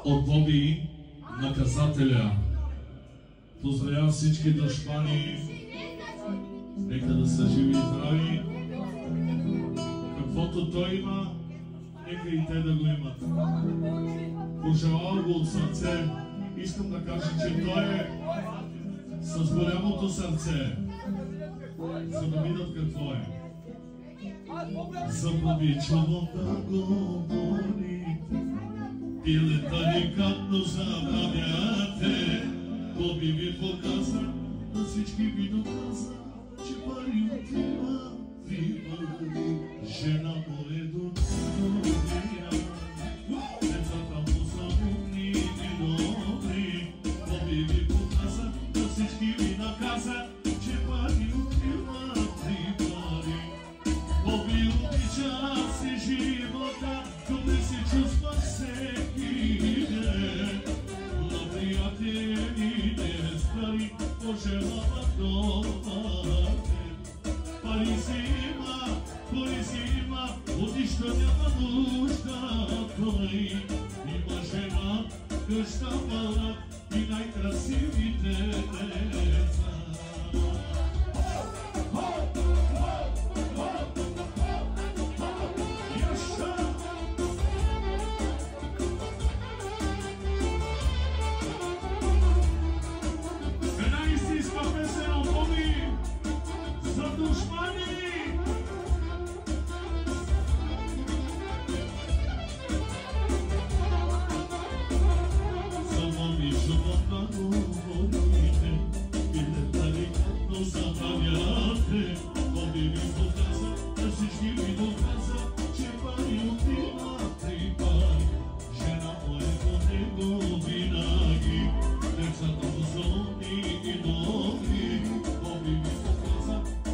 от Боби, наказателя. Поздравявам всички дъшпани. Нека да са живи и здрави. Каквото той има, нека и те да го имат. Пожелавам го от сърце. Искам да кажа, че той е с голямото сърце, за да видят какво е. Заповичавам да говорите, пилета никакно забравяте. Боби ви показа, на всички ви доказа, че пари отива, ви пари. Жена му е добрия, децата му са умни и добри. Боби ви показа, на всички ви наказа, че пари отива, ви пари. Боби обича си живота, добре се чувства всеки ден. На приятелите стари пожелава добър ден. Пари си има, от нищо няма нужда той. Има жена, къща, барак и най-красивите деца.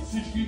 Всички